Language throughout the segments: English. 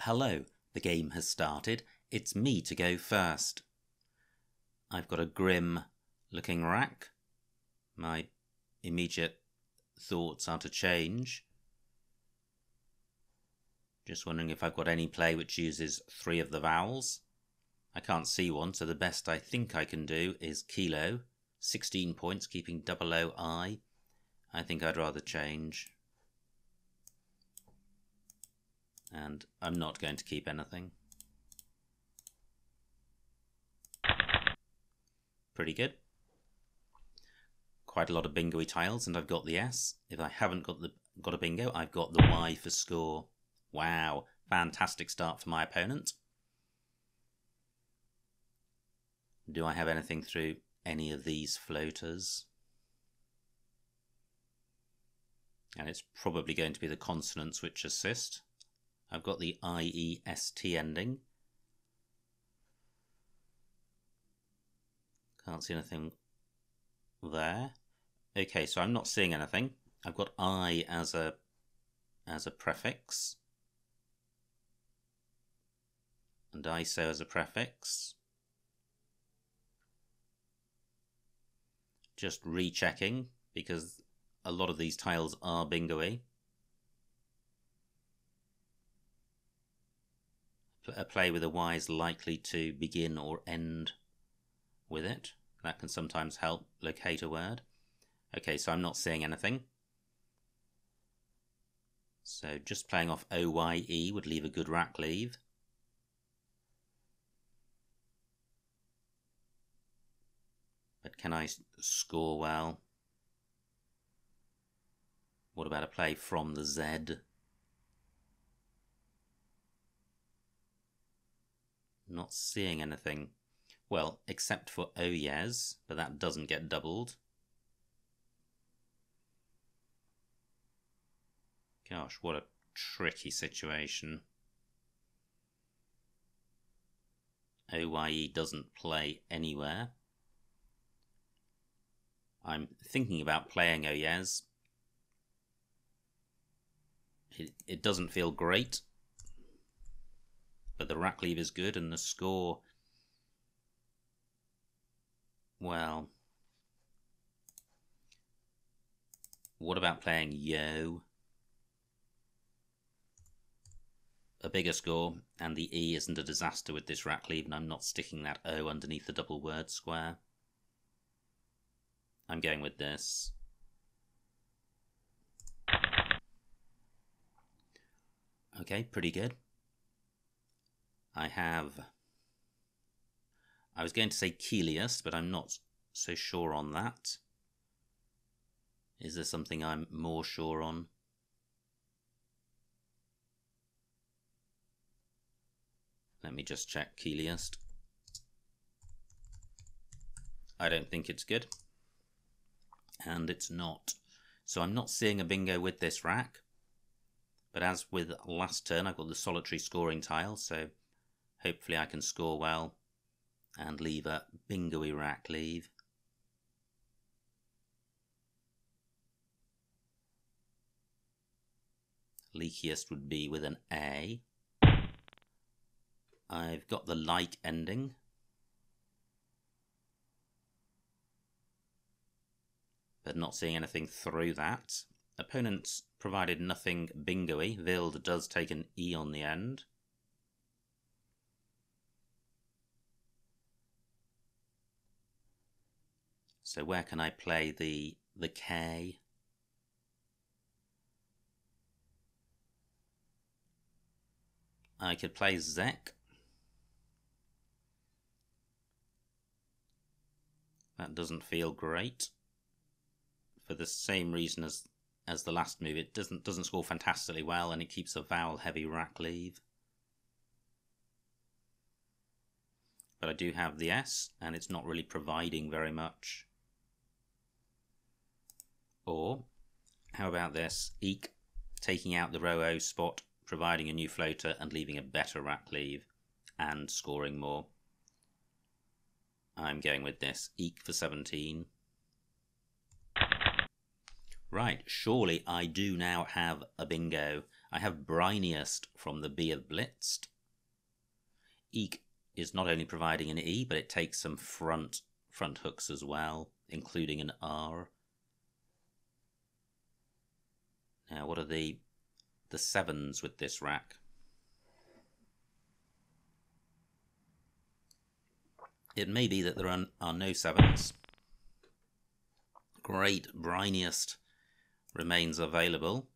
Hello, the game has started. It's me to go first. I've got a grim looking rack. My immediate thoughts are to change. Just wondering if I've got any play which uses 3 of the vowels. I can't see one, so the best I think I can do is kilo. 16 points, keeping double O-I. I think I'd rather change. And I'm not going to keep anything. Pretty good. Quite a lot of bingo-y tiles, and I've got the S. If I haven't got a bingo, I've got the Y for score. Wow, fantastic start for my opponent. Do I have anything through any of these floaters? And it's probably going to be the consonants which assist. I've got the I-E-S-T ending. Can't see anything there. Okay, so I'm not seeing anything. I've got I as a prefix. And ISO as a prefix. Just rechecking, because a lot of these tiles are bingo-y. A play with a Y is likely to begin or end with it. That can sometimes help locate a word. Okay, so I'm not seeing anything. So just playing off O-Y-E would leave a good rack leave. But can I score well? What about a play from the Z? Not seeing anything. Well, except for oh yes, but that doesn't get doubled. Gosh, what a tricky situation. OYE doesn't play anywhere. I'm thinking about playing oh yes. It doesn't feel great, but the rack leave is good, and the score, well, what about playing yo? A bigger score, and the E isn't a disaster with this rack leave, and I'm not sticking that O underneath the double word square. I'm going with this. Okay, pretty good. I was going to say Kelius, but I'm not so sure on that. Is there something I'm more sure on? Let me just check Kelius. I don't think it's good. And it's not. So I'm not seeing a bingo with this rack. But as with last turn, I've got the solitary scoring tile, so hopefully I can score well and leave a bingo-y rack leave. Leakiest would be with an A. I've got the like ending. But not seeing anything through that. Opponents provided nothing bingo-y. Vild does take an E on the end. So where can I play the K? I could play Zek. That doesn't feel great. For the same reason as the last move, it doesn't score fantastically well, and it keeps a vowel-heavy rack leave. But I do have the S, and it's not really providing very much. Or, how about this? Eek, taking out the row O spot, providing a new floater, and leaving a better rack leave, and scoring more. I'm going with this. Eek for 17. Right, surely I do now have a bingo. I have briniest from the B of blitzed. Eek is not only providing an E, but it takes some front hooks as well, including an R. Now, what are the sevens with this rack? It may be that there are no sevens. Great, briniest remains available.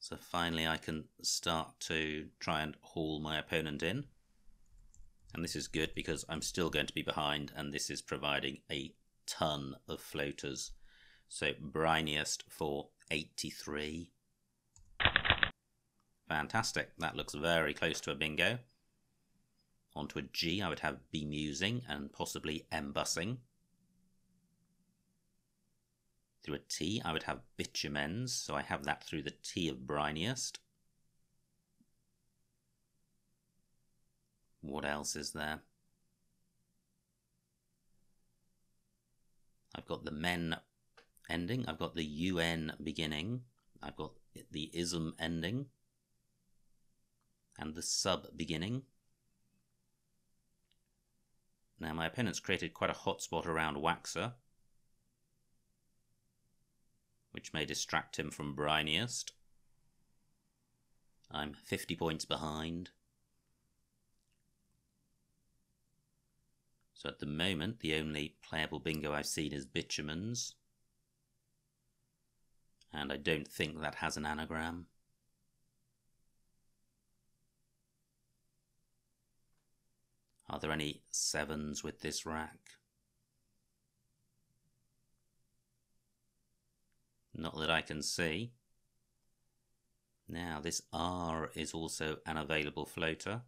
So finally I can start to try and haul my opponent in. And this is good because I'm still going to be behind, and this is providing a ton of floaters. So briniest for 83. Fantastic. That looks very close to a bingo. Onto a G, I would have bemusing and possibly embussing. Through a T, I would have bitumens, so I have that through the T of briniest. What else is there? I've got the men ending, I've got the UN beginning, I've got the ism ending, and the sub beginning. Now my opponent's created quite a hotspot around Waxer, which may distract him from briniest. I'm 50 points behind. So at the moment, the only playable bingo I've seen is bitumens. And I don't think that has an anagram. Are there any sevens with this rack? Not that I can see. Now this R is also an available floater.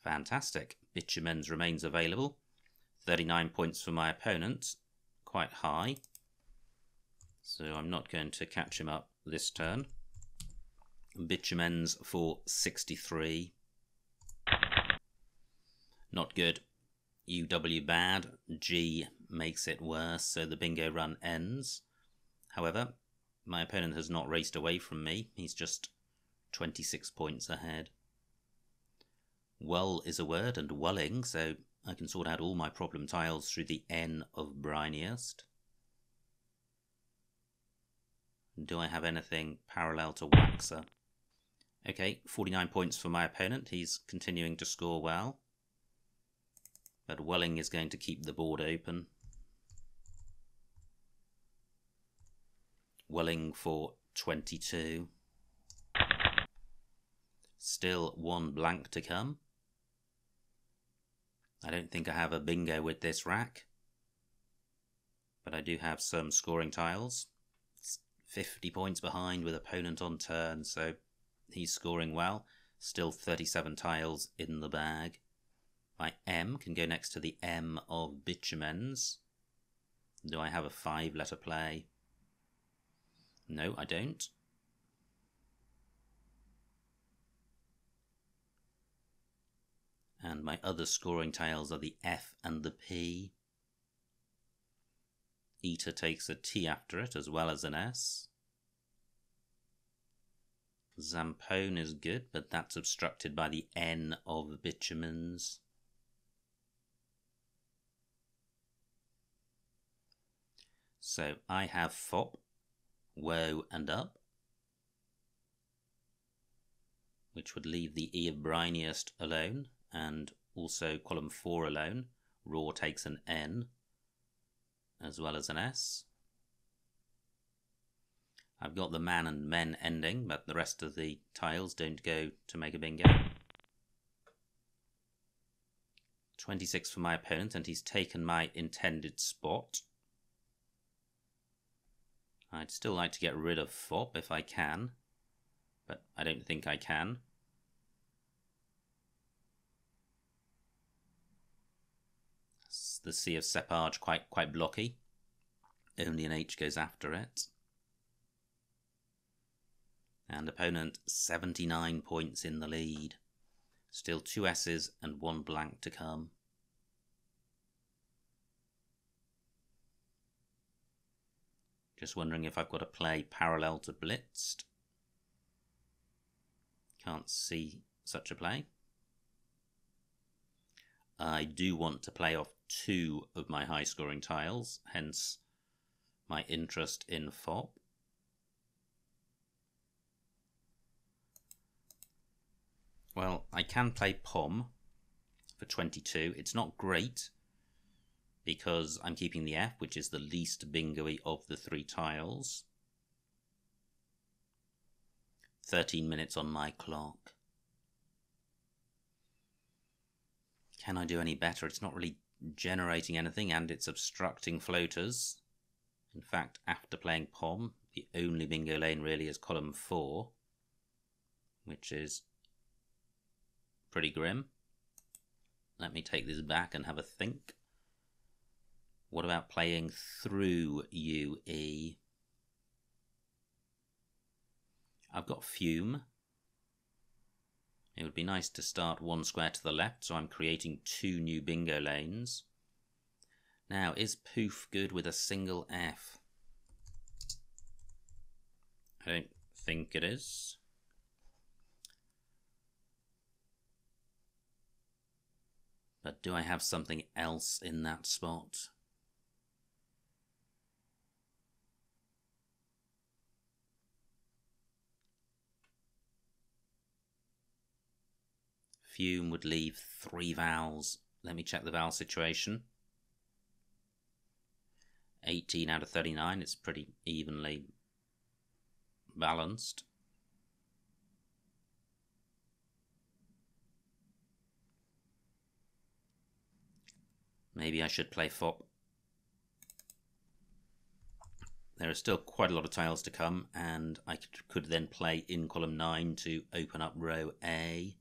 Fantastic. Bitumens remains available. 39 points for my opponent. Quite high. So I'm not going to catch him up this turn. Bitumens for 63. Not good. UW bad. G makes it worse, so the bingo run ends. However, my opponent has not raced away from me. He's just 26 points ahead. Well is a word, and welling, so I can sort out all my problem tiles through the N of briniest. Do I have anything parallel to Waxer? Okay, 49 points for my opponent. He's continuing to score well. But welling is going to keep the board open. Welling for 22. Still one blank to come. I don't think I have a bingo with this rack, but I do have some scoring tiles. It's 50 points behind with opponent on turn, so he's scoring well. Still 37 tiles in the bag. My M can go next to the M of bitumens. Do I have a 5-letter play? No, I don't. And my other scoring tiles are the F and the P. Eta takes a T after it as well as an S. Zampone is good, but that's obstructed by the N of bitumens. So I have fop, woe and up, which would leave the E of briniest alone, and also column 4 alone. Raw takes an N as well as an S. I've got the man and men ending, but the rest of the tiles don't go to make a bingo. 26 for my opponent, and he's taken my intended spot. I'd still like to get rid of fop if I can, but I don't think I can. The C of Separge quite blocky. Only an H goes after it. And opponent 79 points in the lead. Still 2 S's and 1 blank to come. Just wondering if I've got to play parallel to blitzed. Can't see such a play. I do want to play off 2 of my high scoring tiles, hence my interest in FOP. Well, I can play POM for 22. It's not great because I'm keeping the F, which is the least bingo-y of the 3 tiles. 13 minutes on my clock. Can I do any better? It's not really generating anything and it's obstructing floaters. In fact, after playing POM, the only bingo lane really is column 4, which is pretty grim. Let me take this back and have a think. What about playing through UE? I've got Fume. It would be nice to start 1 square to the left, so I'm creating 2 new bingo lanes. Now, is Poof good with a single F? I don't think it is. But do I have something else in that spot? Fume would leave 3 vowels. Let me check the vowel situation. 18 out of 39, it's pretty evenly balanced. Maybe I should play FOP. There are still quite a lot of tiles to come, and I could then play in column 9 to open up row A.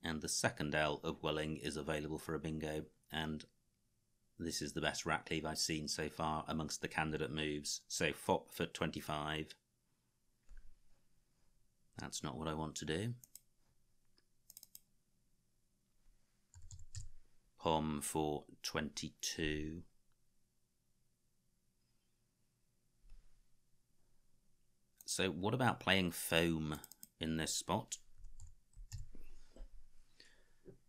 And the second L of Welling is available for a bingo, and this is the best rack leave I've seen so far amongst the candidate moves. So FOP for 25. That's not what I want to do. POM for 22. So what about playing foam in this spot?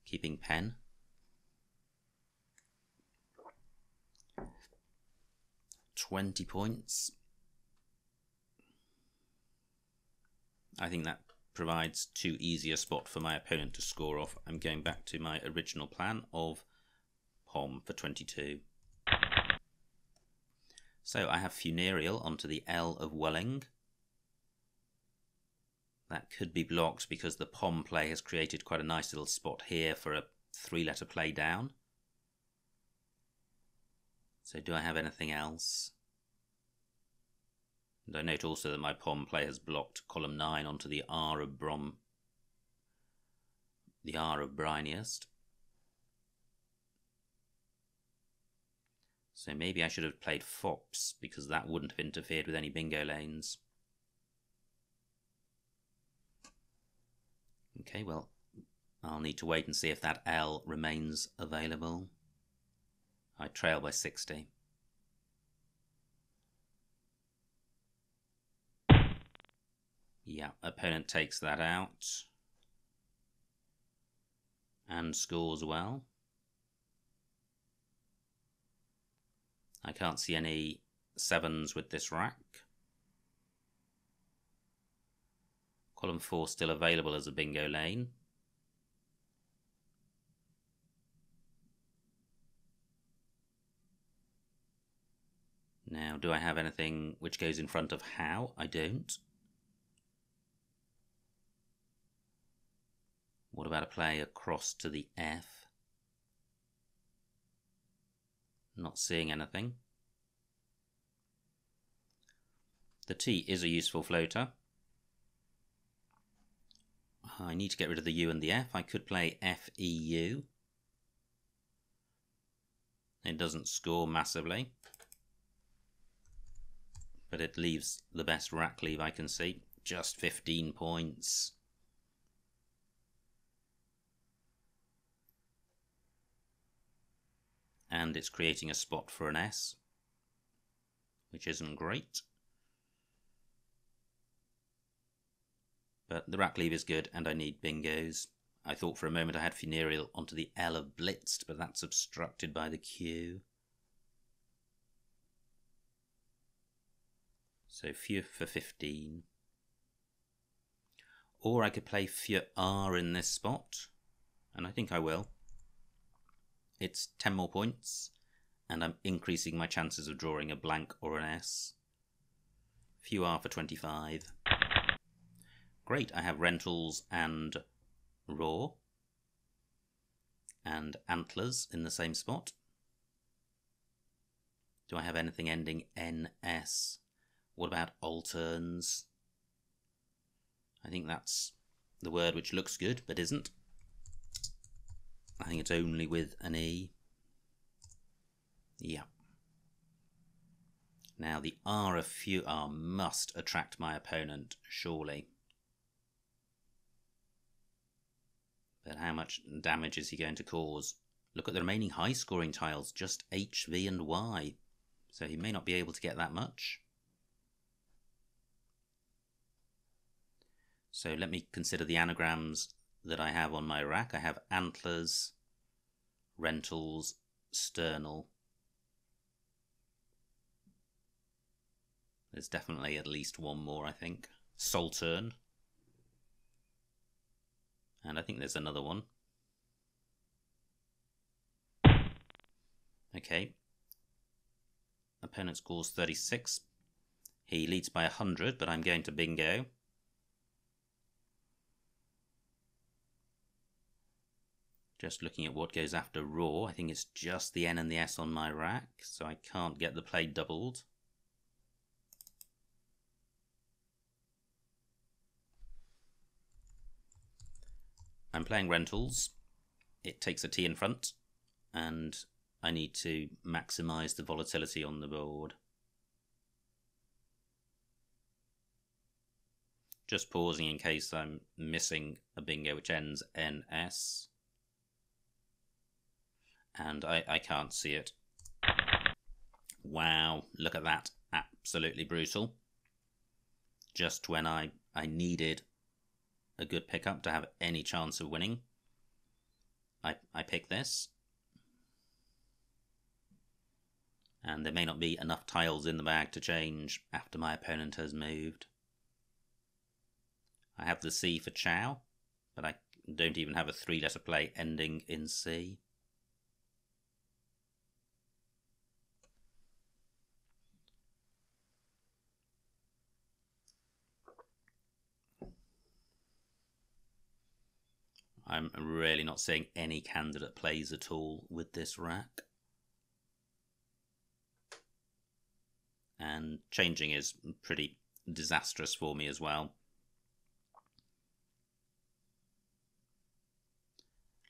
Keeping pen. $20 points. I think that provides too easy a spot for my opponent to score off. I'm going back to my original plan of POM for 22. So I have Funereal onto the L of Welling. That could be blocked because the POM play has created quite a nice little spot here for a 3-letter play down. So do I have anything else? And I note also that my POM play has blocked column 9 onto the R of Briniest. So maybe I should have played FOPs because that wouldn't have interfered with any bingo lanes. Okay, well, I'll need to wait and see if that L remains available. I trail by 60. Yeah, opponent takes that out. And scores well. I can't see any 7s with this rack. Column 4 still available as a bingo lane. Now, do I have anything which goes in front of how? I don't. What about a play across to the F? Not seeing anything. The T is a useful floater. I need to get rid of the U and the F. I could play FEU. It doesn't score massively, but it leaves the best rack leave I can see. Just 15 points. And it's creating a spot for an S. which isn't great. But the rack lever is good, and I need bingos. I thought for a moment I had funereal onto the L of blitzed, but that's obstructed by the Q. So few for 15. Or I could play few R in this spot, and I think I will. It's 10 more points, and I'm increasing my chances of drawing a blank or an S. Few R for 25. Great, I have rentals and raw and antlers in the same spot. Do I have anything ending NS? What about alterns? I think that's the word which looks good but isn't. I think it's only with an E. Yeah. Now the R of few R must attract my opponent, surely. But how much damage is he going to cause? Look at the remaining high scoring tiles, just H, V and Y. So he may not be able to get that much. So let me consider the anagrams that I have on my rack. I have antlers, rentals, sternal. There's definitely at least one more, I think. Saltern. And I think there's another one. Okay. Opponent scores 36. He leads by 100, but I'm going to bingo. Just looking at what goes after raw, I think it's just the N and the S on my rack, so I can't get the play doubled. I'm playing rentals. It takes a T in front, and I need to maximise the volatility on the board. Just pausing in case I'm missing a bingo which ends NS. And I can't see it. Wow, look at that. Absolutely brutal. Just when I needed a good pickup to have any chance of winning, I pick this. And there may not be enough tiles in the bag to change after my opponent has moved. I have the C for chow, but I don't even have a 3-letter play ending in C. I'm really not seeing any candidate plays at all with this rack. And changing is pretty disastrous for me as well.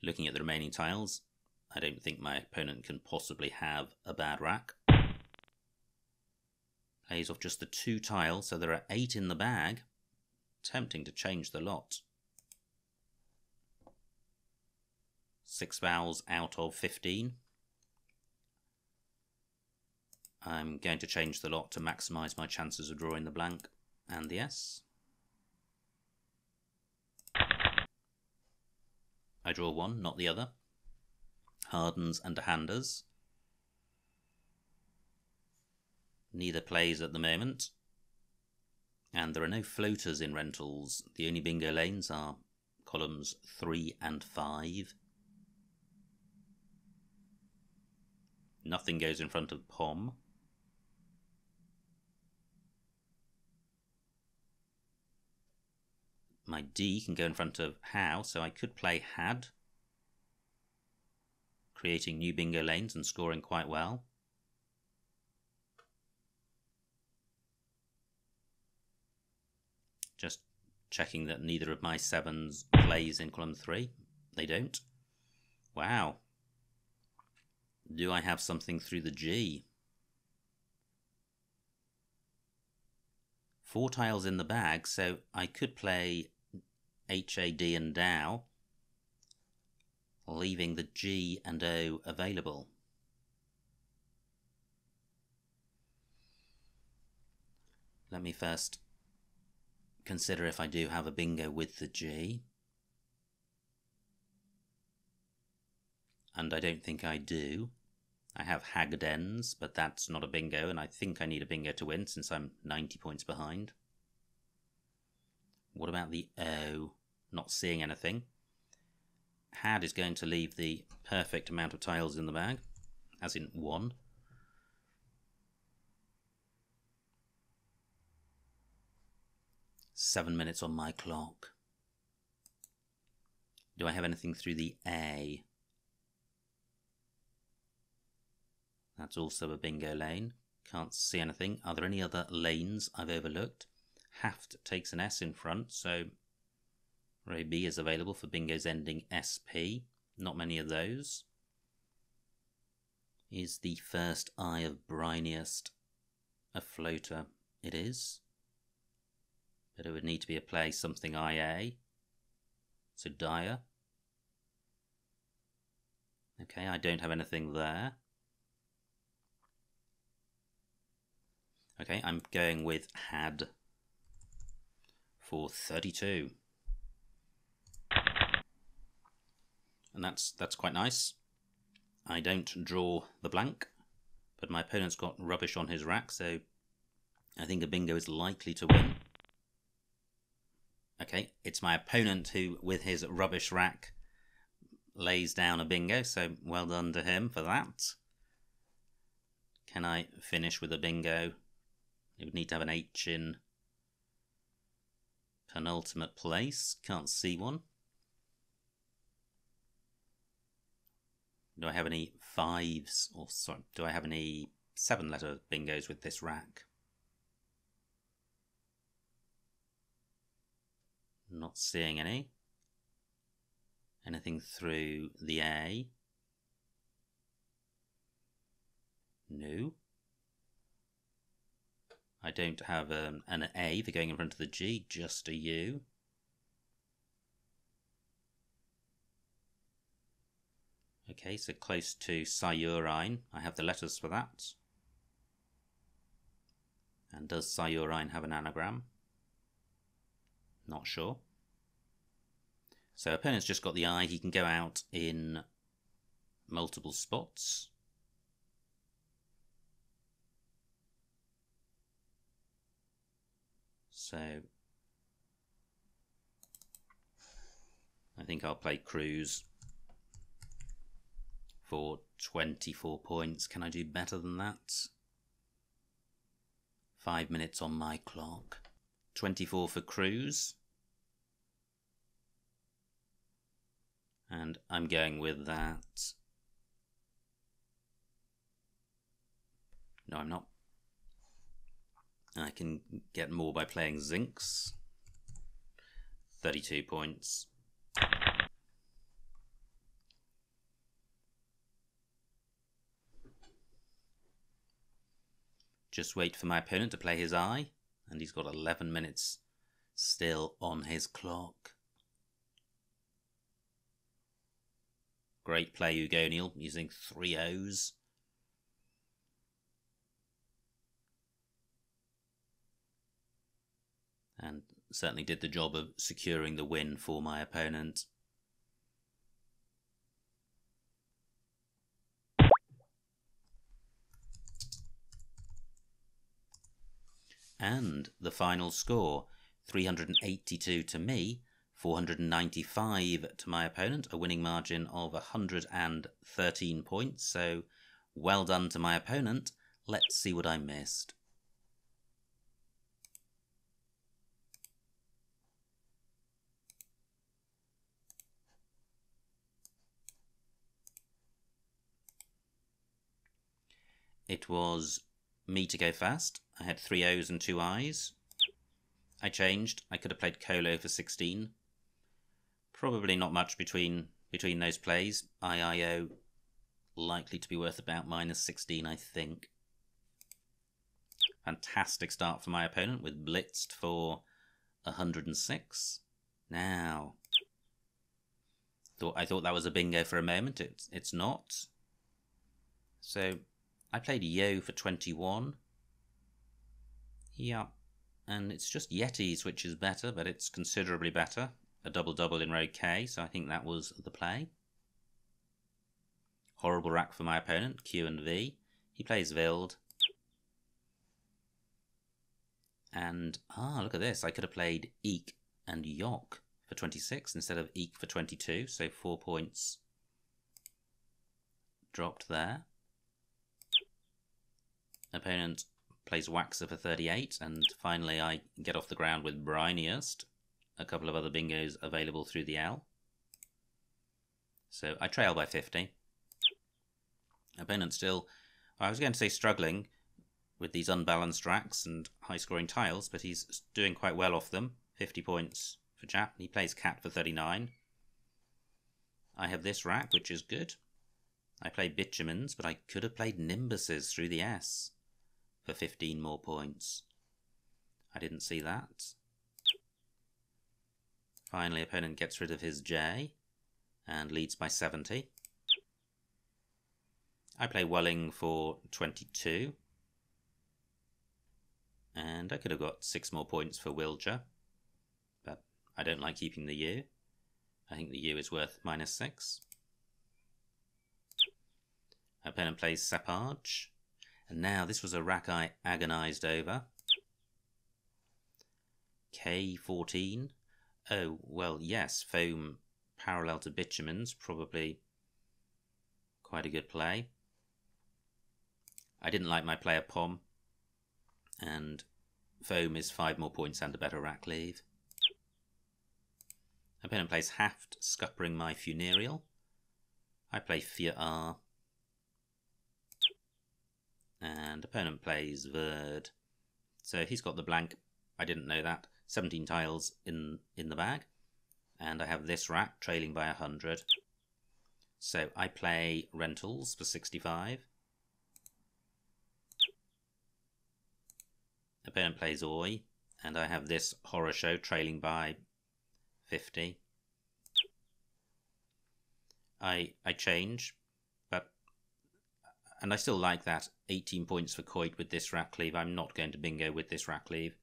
Looking at the remaining tiles, I don't think my opponent can possibly have a bad rack. Plays off just the 2 tiles, so there are 8 in the bag. Tempting to change the lot. 6 vowels out of 15. I'm going to change the lot to maximise my chances of drawing the blank and the S. I draw one, not the other. Hardens and handers. Neither plays at the moment. And there are no floaters in rentals. The only bingo lanes are columns 3 and 5. Nothing goes in front of pom. My D can go in front of how, so I could play had, creating new bingo lanes and scoring quite well. Just checking that neither of my 7s plays in column 3. They don't. Wow. Do I have something through the G? 4 tiles in the bag, so I could play HAD and Dow, leaving the G and O available. Let me first consider if I do have a bingo with the G. And I don't think I do. I have haggard ends, but that's not a bingo, and I think I need a bingo to win since I'm 90 points behind. What about the O? Not seeing anything. Had is going to leave the perfect amount of tiles in the bag, as in 1. Seven minutes on my clock. Do I have anything through the A? That's also a bingo lane. Can't see anything. Are there any other lanes I've overlooked? Haft takes an S in front, so Ray B is available for bingos ending SP. Not many of those. Is the first eye of briniest a floater? It is. But it would need to be a play something IA. So Dyer. Okay, I don't have anything there. Okay, I'm going with had for 32. And that's quite nice. I don't draw the blank, but my opponent's got rubbish on his rack, so I think a bingo is likely to win. Okay, it's my opponent who, with his rubbish rack, lays down a bingo, so well done to him for that. Can I finish with a bingo? It would need to have an H in penultimate place. Can't see one. Do I have any 5s, or sorry, do I have any 7-letter bingos with this rack? Not seeing any. Anything through the A? No. I don't have an A for going in front of the G, just a U. Okay, so close to Sayurine. I have the letters for that. And does Sayurine have an anagram? Not sure. So opponent's just got the I. He can go out in multiple spots. So I think I'll play Cruise for 24 points. Can I do better than that? 5 minutes on my clock. 24 for Cruise. And I'm going with that. No, I'm not. I can get more by playing Zincs. 32 points. Just wait for my opponent to play his eye, and he's got 11 minutes still on his clock. Great play, Ugoniel, using 3 O's. And certainly did the job of securing the win for my opponent. And the final score, 382 to me, 495 to my opponent, a winning margin of 113 points. So well done to my opponent. Let's see what I missed. It was me to go fast. I had 3 O's and 2 I's. I changed. I could have played Colo for 16. Probably not much between those plays. IIO likely to be worth about -16, I think. Fantastic start for my opponent with blitzed for 106. Now, I thought that was a bingo for a moment. It's not. So I played Yo for 21. Yeah, And it's just Yetis which is better, but it's considerably better. A double-double in row K, so I think that was the play. Horrible rack for my opponent, Q and V. He plays Wild. And, look at this. I could have played Eek and Yok for 26 instead of Eek for 22, so 4 points dropped there. Opponent plays Waxer for 38, and finally I get off the ground with Briniest. A couple of other bingos available through the L. So I trail by 50. Opponent still, I was going to say struggling with these unbalanced racks and high-scoring tiles, but he's doing quite well off them. 50 points for Jap. He plays Cat for 39. I have this rack, which is good. I play Bitumens, but I could have played Nimbuses through the S for 15 more points. I didn't see that. Finally, opponent gets rid of his J and leads by 70. I play Welling for 22. And I could have got 6 more points for Wilger, but I don't like keeping the U. I think the U is worth -6. Opponent plays Separge. And now this was a rack I agonised over. K14. Oh, well, yes, Foam parallel to Bitumens, probably quite a good play. I didn't like my player Pom, and Foam is 5 more points and a better rack leave. Opponent plays Haft, scuppering my Funereal. I play Fear R. And opponent plays Verd. So he's got the blank. I didn't know that. 17 tiles in the bag. And I have this rack trailing by 100. So I play Rentals for 65. Opponent plays Oi. And I have this Horror Show trailing by 50. I change. And I still like that 18 points for Coit with this rack leave. I'm not going to bingo with this rack leave.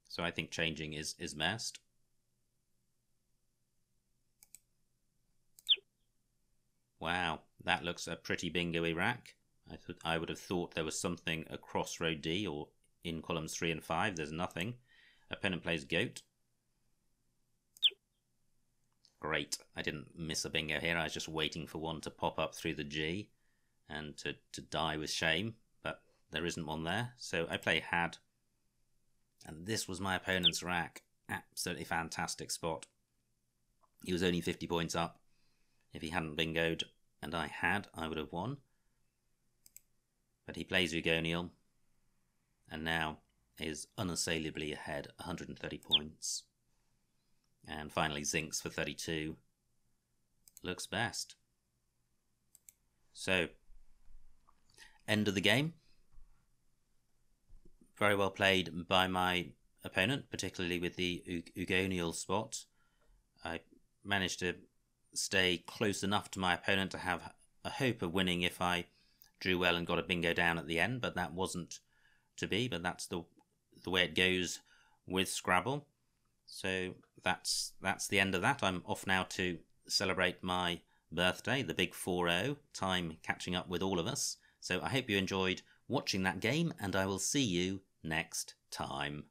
So I think changing is best. Wow, that looks a pretty bingo-y rack. I would have thought there was something across row D or in columns 3 and 5. There's nothing. Opponent plays Goat. Great. I didn't miss a bingo here. I was just waiting for one to pop up through the G and to die with shame, but there isn't one there. So I play Had, and this was my opponent's rack. Absolutely fantastic spot. He was only 50 points up. If he hadn't bingoed and I had, I would have won. But he plays Ugonial, and now is unassailably ahead, 130 points. And finally Zinks for 32. Looks best. So, end of the game. Very well played by my opponent, particularly with the Ugonial spot. I managed to stay close enough to my opponent to have a hope of winning if I drew well and got a bingo down at the end, but that wasn't to be. But that's the way it goes with Scrabble. So that's the end of that. I'm off now to celebrate my birthday, the big 4-0, time catching up with all of us. So I hope you enjoyed watching that game, and I will see you next time.